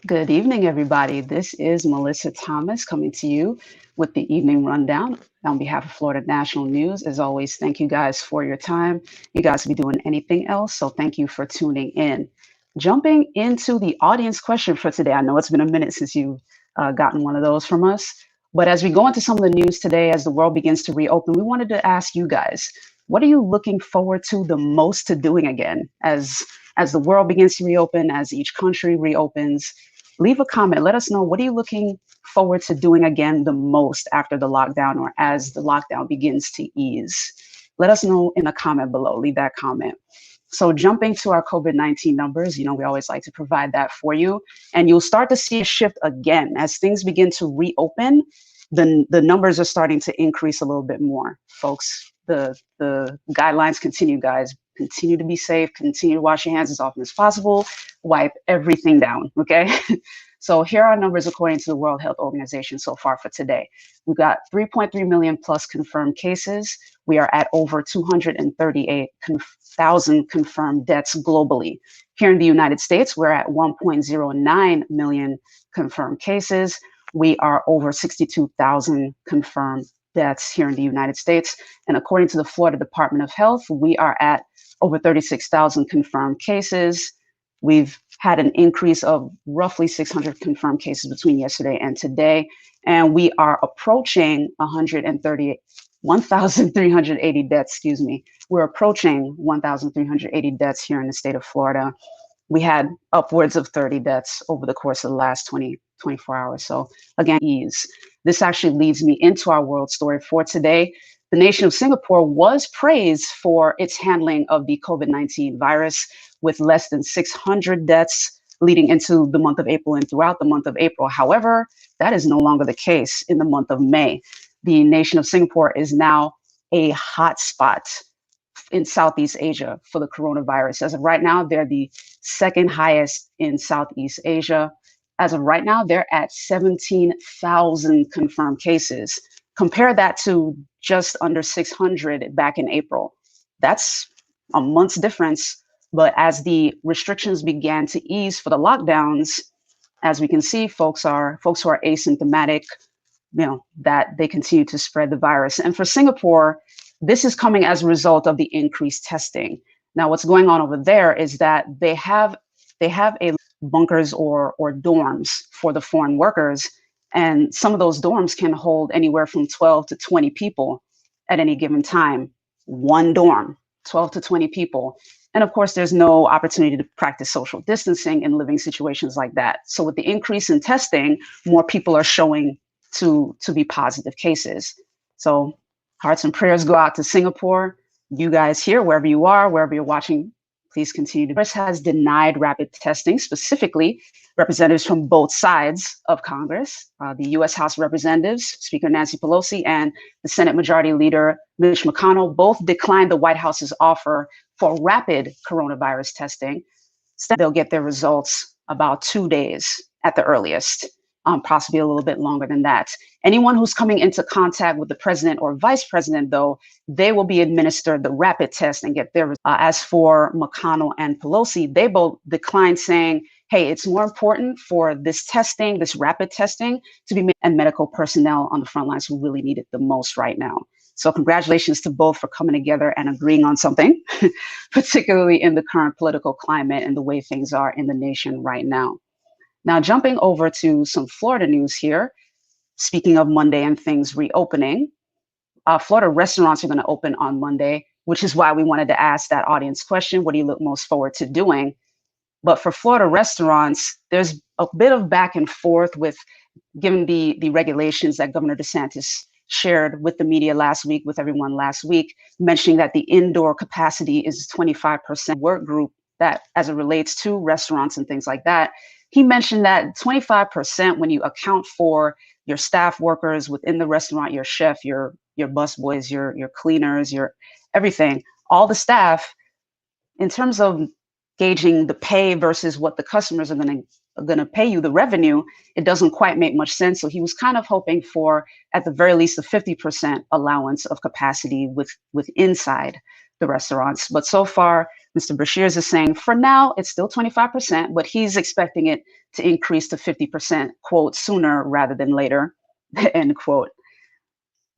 Good evening, everybody. This is Mellissa Thomas coming to you with the evening rundown on behalf of Florida National News. As always, thank you guys for your time. You guys could be doing anything else, so thank you for tuning in. Jumping into the audience question for today. I know it's been a minute since you've gotten one of those from us, but as we go into some of the news today, as the world begins to reopen, we wanted to ask you guys, what are you looking forward to the most to doing again as the world begins to reopen, as each country reopens? Leave a comment. Let us know, what are you looking forward to doing again the most after the lockdown or as the lockdown begins to ease? Let us know in a comment below. Leave that comment. So jumping to our COVID-19 numbers, we always like to provide that for you. And you'll start to see a shift again as things begin to reopen. The numbers are starting to increase a little bit more, folks. The guidelines continue, guys. Continue to be safe, continue to wash your hands as often as possible, wipe everything down, okay? So here are our numbers according to the World Health Organization so far for today. We've got 3.3 million plus confirmed cases. We are at over 238,000 confirmed deaths globally. Here in the United States, we're at 1.09 million confirmed cases. We are over 62,000 confirmed deaths here in the United States. And according to the Florida Department of Health, we are at over 36,000 confirmed cases. We've had an increase of roughly 600 confirmed cases between yesterday and today. And we are approaching 1,380 deaths, We're approaching 1,380 deaths here in the state of Florida. We had upwards of 30 deaths over the course of the last 24 hours. So again, ease. This actually leads me into our world story for today. The nation of Singapore was praised for its handling of the COVID-19 virus with less than 600 deaths leading into the month of April and throughout the month of April. However, that is no longer the case in the month of May. The nation of Singapore is now a hotspot in Southeast Asia for the coronavirus. As of right now, they're the second highest in Southeast Asia. As of right now, they're at 17,000 confirmed cases. Compare that to just under 600 back in April. That's a month's difference. But as the restrictions began to ease for the lockdowns, as we can see, folks who are asymptomatic, that they continue to spread the virus. And for Singapore, this is coming as a result of the increased testing. Now, what's going on over there is that they have a bunkers or dorms for the foreign workers. And some of those dorms can hold anywhere from 12 to 20 people at any given time. One dorm, 12 to 20 people. And of course, there's no opportunity to practice social distancing in living situations like that. So with the increase in testing, more people are showing to be positive cases. So hearts and prayers go out to Singapore. You guys here, wherever you are, wherever you're watching, please continue to. Congress has denied rapid testing, specifically representatives from both sides of Congress, the U.S. House of Representatives, Speaker Nancy Pelosi, and the Senate Majority Leader Mitch McConnell, both declined the White House's offer for rapid coronavirus testing. They'll get their results about 2 days at the earliest, possibly a little bit longer than that. Anyone who's coming into contact with the president or vice president, though, they will be administered the rapid test and get their. As for McConnell and Pelosi, they both declined, saying, hey, it's more important for this testing, this rapid testing, to be made, and medical personnel on the front lines who really need it the most right now. So congratulations to both for coming together and agreeing on something, particularly in the current political climate and the way things are in the nation right now. Now, jumping over to some Florida news here. Speaking of Monday and things reopening, Florida restaurants are going to open on Monday, which is why we wanted to ask that audience question. What do you look most forward to doing? But for Florida restaurants, there's a bit of back and forth with, given the regulations that Governor DeSantis shared with the media last week, with everyone last week, mentioning that the indoor capacity is 25% work group that as it relates to restaurants and things like that. He mentioned that 25%, when you account for your staff workers within the restaurant, your chef, your busboys, your cleaners, your everything, all the staff, in terms of gauging the pay versus what the customers are going to pay you, the revenue, it doesn't quite make much sense. So he was kind of hoping for, at the very least, a 50% allowance of capacity with inside the restaurants. But so far, Mr. Bashirs is saying for now, it's still 25%, but he's expecting it to increase to 50%, quote, sooner rather than later, end quote.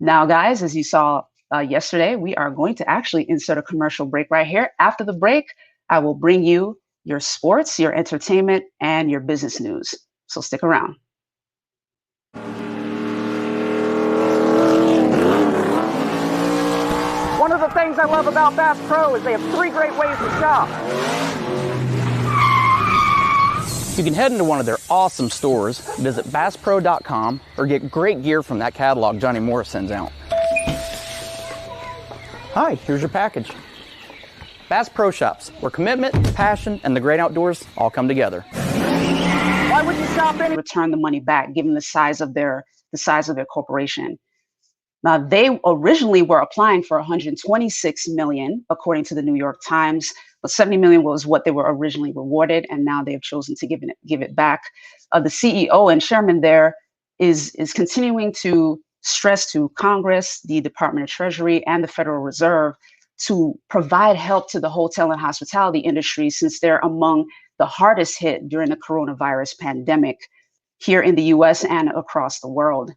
Now, guys, as you saw yesterday, we are going to actually insert a commercial break right here. After the break, I will bring you your sports, your entertainment, and your business news. So stick around. One of the things I love about Bass Pro is they have 3 great ways to shop. You can head into one of their awesome stores, visit BassPro.com, or get great gear from that catalog Johnny Morris sends out. Hi, here's your package. Bass Pro Shops, where commitment, passion, and the great outdoors all come together. Why would you shop any? Return the money back, given the size of their corporation. Now, they originally were applying for 126 million, according to the New York Times, but 70 million was what they were originally rewarded, and now they have chosen to give it back. The CEO and chairman there is continuing to stress to Congress, the Department of Treasury, and the Federal Reserve to provide help to the hotel and hospitality industry, since they're among the hardest hit during the coronavirus pandemic here in the US and across the world.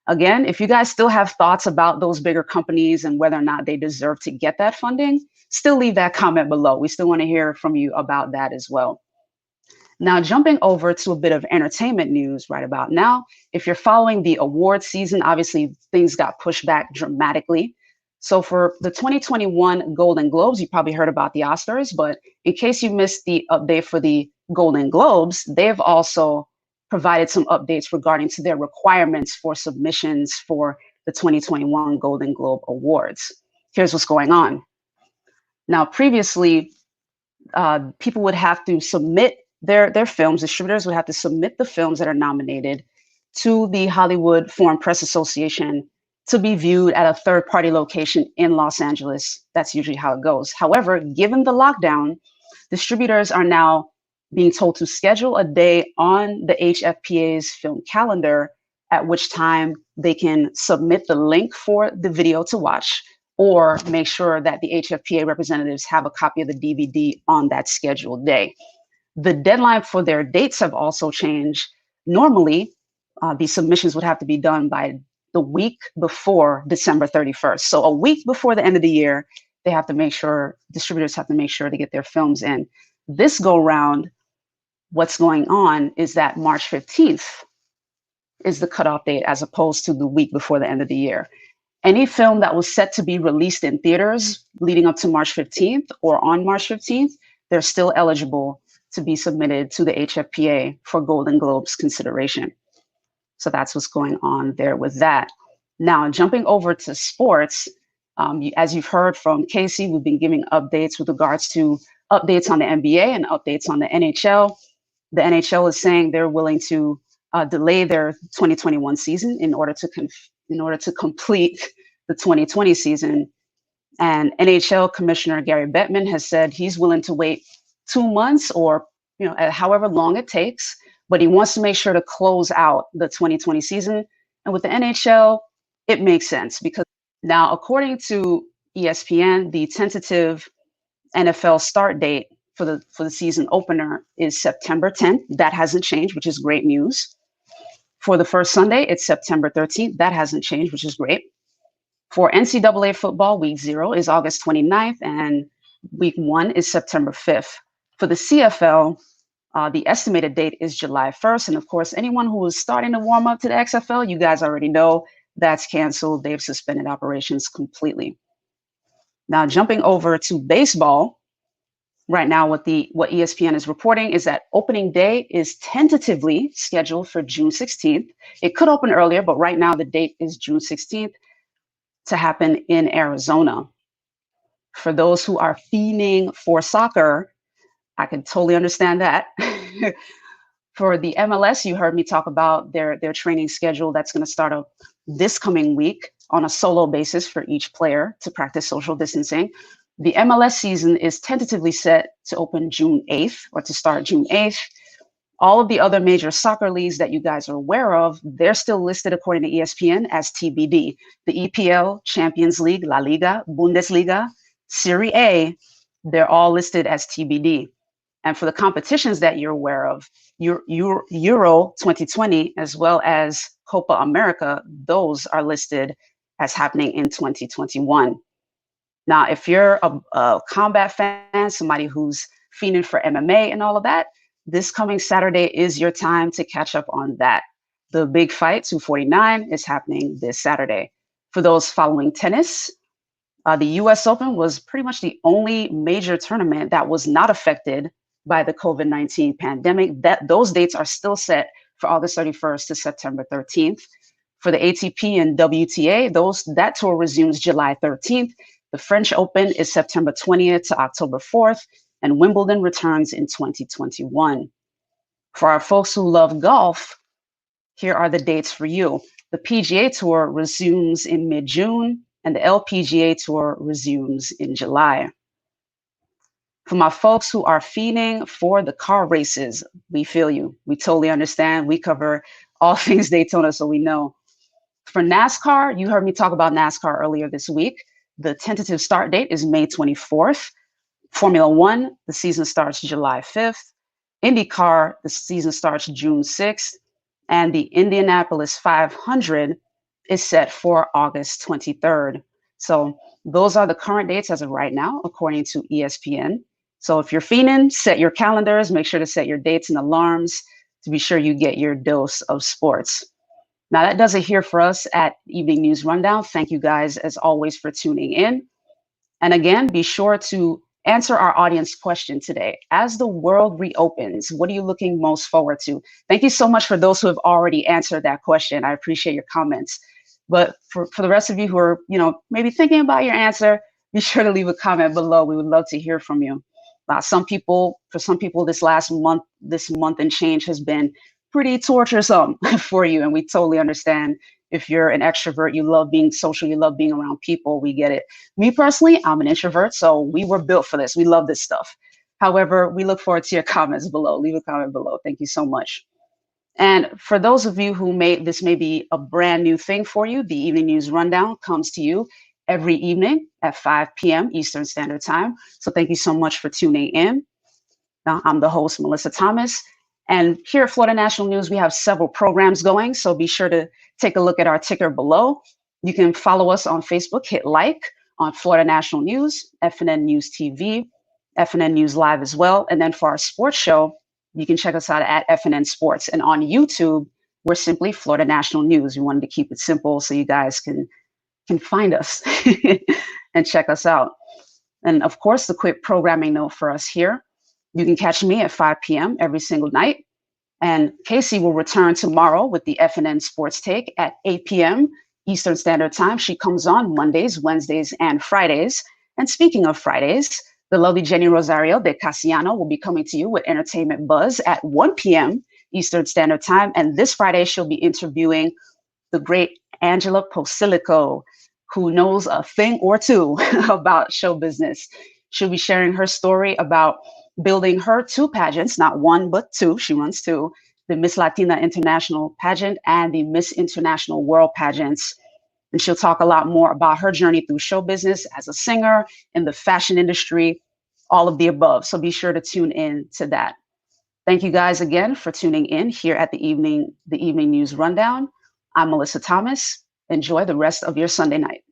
Again, if you guys still have thoughts about those bigger companies and whether or not they deserve to get that funding, still leave that comment below. We still want to hear from you about that as well. Now, jumping over to a bit of entertainment news right about now. If you're following the award season, obviously things got pushed back dramatically. So for the 2021 Golden Globes, you probably heard about the Oscars, but in case you missed the update for the Golden Globes, they've also provided some updates regarding to their requirements for submissions for the 2021 Golden Globe Awards. Here's what's going on. Now, previously, people would have to submit their films, distributors would have to submit the films that are nominated to the Hollywood Foreign Press Association to be viewed at a third-party location in Los Angeles. That's usually how it goes. However, given the lockdown, distributors are now being told to schedule a day on the HFPA's film calendar, at which time they can submit the link for the video to watch, or make sure that the HFPA representatives have a copy of the DVD on that scheduled day. The deadline for their dates have also changed. Normally, these submissions would have to be done by the week before December 31st. So a week before the end of the year, they have to make sure, distributors have to make sure to get their films in. This go round, what's going on is that March 15th is the cutoff date, as opposed to the week before the end of the year. Any film that was set to be released in theaters leading up to March 15th or on March 15th, they're still eligible to be submitted to the HFPA for Golden Globes consideration. So that's what's going on there with that. Now, jumping over to sports, as you've heard from Casey, we've been giving updates with regards to updates on the NBA and updates on the NHL. The NHL is saying they're willing to delay their 2021 season in order to complete the 2020 season. And NHL Commissioner Gary Bettman has said he's willing to wait 2 months or however long it takes, but he wants to make sure to close out the 2020 season. And with the NHL, it makes sense because now, according to ESPN, the tentative NFL start date for the season opener is September 10th. That hasn't changed, which is great news. For the first Sunday, it's September 13th. That hasn't changed, which is great. For NCAA football, week 0 is August 29th, and week 1 is September 5th. For the CFL, the estimated date is July 1st. And of course, anyone who is starting to warm up to the XFL, you guys already know that's canceled. They've suspended operations completely. Now, jumping over to baseball, right now, what ESPN is reporting is that opening day is tentatively scheduled for June 16th. It could open earlier, but right now the date is June 16th to happen in Arizona. For those who are fiending for soccer, I can totally understand that. For the MLS, you heard me talk about their training schedule that's going to start up this coming week on a solo basis for each player to practice social distancing. The MLS season is tentatively set to open June 8th or to start June 8th. All of the other major soccer leagues that you guys are aware of, they're still listed according to ESPN as TBD. The EPL, Champions League, La Liga, Bundesliga, Serie A, they're all listed as TBD. And for the competitions that you're aware of, Euro 2020 as well as Copa America, those are listed as happening in 2021. Now, if you're a combat fan, somebody who's fiending for MMA and all of that, this coming Saturday is your time to catch up on that. The big fight, 249, is happening this Saturday. For those following tennis, the US Open was pretty much the only major tournament that was not affected by the COVID-19 pandemic. Those dates are still set for August 31st to September 13th. For the ATP and WTA, that tour resumes July 13th. The French Open is September 20th to October 4th, and Wimbledon returns in 2021. For our folks who love golf, here are the dates for you. The PGA Tour resumes in mid-June, and the LPGA Tour resumes in July. For my folks who are fiending for the car races, we feel you. We totally understand. We cover all things Daytona, so we know. For NASCAR, you heard me talk about NASCAR earlier this week. The tentative start date is May 24th. Formula One, the season starts July 5th. IndyCar, the season starts June 6th. And the Indianapolis 500 is set for August 23rd. So those are the current dates as of right now, according to ESPN. So if you're fiending, set your calendars, make sure to set your dates and alarms to be sure you get your dose of sports. Now, that does it here for us at Evening News Rundown. Thank you guys, as always, for tuning in. And again, be sure to answer our audience question today. As the world reopens, what are you looking most forward to? Thank you so much for those who have already answered that question. I appreciate your comments. But for the rest of you who are, maybe thinking about your answer, be sure to leave a comment below. We would love to hear from you. For some people, this month and change has been pretty torturesome for you, and we totally understand. If you're an extrovert, you love being social, you love being around people, we get it. Me personally, I'm an introvert, so we were built for this. We love this stuff. However, we look forward to your comments below. Leave a comment below. Thank you so much. And for those of you who this may be a brand new thing for you, the Evening News Rundown comes to you every evening at 5 p.m. Eastern Standard Time. So thank you so much for tuning in. Now, I'm the host, Mellissa Thomas. And here at Florida National News, we have several programs going, so be sure to take a look at our ticker below. You can follow us on Facebook, hit like on Florida National News, FNN News TV, FNN News Live as well. And then for our sports show, you can check us out at FNN Sports. And on YouTube, we're simply Florida National News. We wanted to keep it simple so you guys can find us and check us out. And of course, the quick programming note for us here. You can catch me at 5 p.m. every single night. And Casey will return tomorrow with the FNN Sports Take at 8 p.m. Eastern Standard Time. She comes on Mondays, Wednesdays, and Fridays. And speaking of Fridays, the lovely Jenny Rosario de Casiano will be coming to you with Entertainment Buzz at 1 p.m. Eastern Standard Time. And this Friday, she'll be interviewing the great Angela Posilico, who knows a thing or two about show business. She'll be sharing her story about building her two pageants, not one, but two. She runs two, the Miss Latina International pageant and the Miss International World pageants. And she'll talk a lot more about her journey through show business as a singer, in the fashion industry, all of the above. So be sure to tune in to that. Thank you guys again for tuning in here at the Evening News Rundown. I'm Mellissa Thomas. Enjoy the rest of your Sunday night.